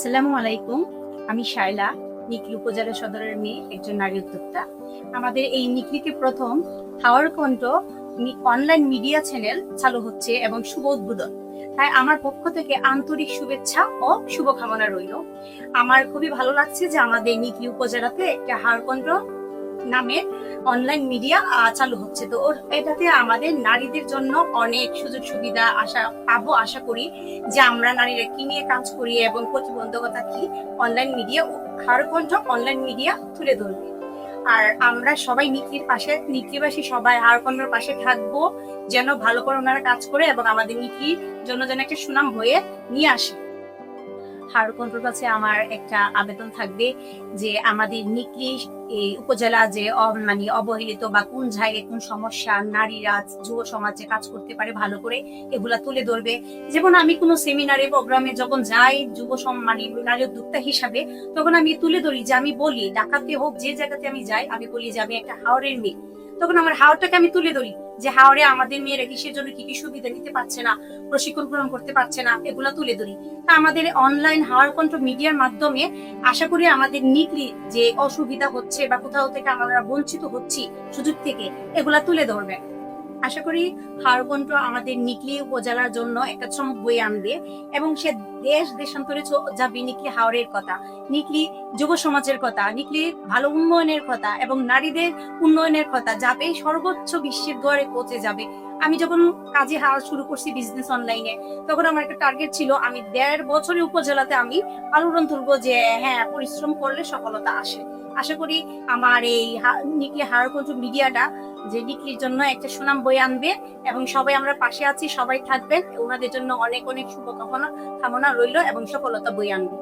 আসসালামু আলাইকুম। আমি শায়লা, নিকলি উপজেলা সদরের মেয়ে, একজন নারী উদ্যোক্তা। আমাদের এই নিকলিতে প্রথম হাওয়ার কণ্ঠ অনলাইন মিডিয়া চ্যানেল চালু হচ্ছে এবং শুভ উদ্বোধন। তাই আমার পক্ষ থেকে আন্তরিক শুভেচ্ছা ও শুভকামনা রইল। আমার খুবই ভালো লাগছে যে আমাদের নিকলি উপজেলাতে একটা হাওয়ার কণ্ঠ নামে অনলাইন মিডিয়া চালু হচ্ছে। তো এটাতে আমাদের নারীদের জন্য অনেক সুযোগ সুবিধা আশা করি যে আমরা নারীরা কি নিয়ে কাজ করি এবং প্রতিবন্ধকতা কি, অনলাইন মিডিয়া হারকণ্ঠ অনলাইন মিডিয়া তুলে ধরবে। আর আমরা সবাই নিকলিবাসী সবাই হারকণ্ঠের পাশে থাকবো, যেন ভালো করে ওনারা কাজ করে এবং আমাদের নিকলির জন্য যেন একটা সুনাম হয়ে নিয়ে আসে। হারকণ্ঠর কাছে আমার একটা আবেদন থাকবে যে আমাদের নিকলি উপজেলা যে মানে অবহেলিত বা কোন জায়গায় কোন সমস্যা নারীরা যুব সমাজে কাজ করতে পারে ভালো করে এগুলা তুলে ধরবে। যেমন আমি কোনো সেমিনারে প্রোগ্রামে যখন যাই মানে নারী উদ্যোক্তা হিসাবে, তখন আমি তুলে ধরি যে আমি বলি ঢাকাতে হোক যে জায়গাতে আমি যাই, আমি বলি যে আমি একটা হাওড়ের মেয়ে। তখন আমার হাওড়টাকে আমি তুলে ধরি যে হাওড়ে আমাদের মেয়েরা কিসের জন্য কি কি সুবিধা নিতে পারছে না, প্রশিক্ষণ গ্রহণ করতে পারছে না, এগুলা তুলে ধরি। তা আমাদের অনলাইন হাওয়ার কণ্ঠ মিডিয়ার মাধ্যমে আশা করি আমাদের নিকলি যে অসুবিধা হচ্ছে বা কোথাও থেকে আমরা বঞ্চিত হচ্ছি সুযোগ থেকে, এগুলা তুলে ধরবে। আশা করি হাওয়ার কণ্ঠ আমাদের নিকলি উপজেলার জন্য একটা চমক বয়ে আনবে এবং সে দেশান্তরে যাবে নিকলি হাওড়ের কথা, নিকলি যুব সমাজের কথা, নিকলি ভালো উন্নয়নের কথা এবং নারীদের উন্নয়নের কথা যাবে, সর্বোচ্চ বিশ্বের দুয়ারে পৌঁছে যাবে। আমি যখন কাজে হাওয়া শুরু করছি বিজনেস অনলাইনে, তখন আমার একটা টার্গেট ছিল আমি 1.5 বছরে উপজেলাতে আমি আলোড়ন তুলবো যে হ্যাঁ, পরিশ্রম করলে সফলতা আসে। আশা করি আমার এই নিকলি হাওয়ার কণ্ঠ মিডিয়াটা যে নিকলির জন্য একটা সুনাম বয়ে আনবে এবং সবাই আমরা পাশে আছি, সবাই থাকবেন, ওনাদের জন্য অনেক অনেক শুভকামনা রইল এবং সফলতা বয়ে আনবে।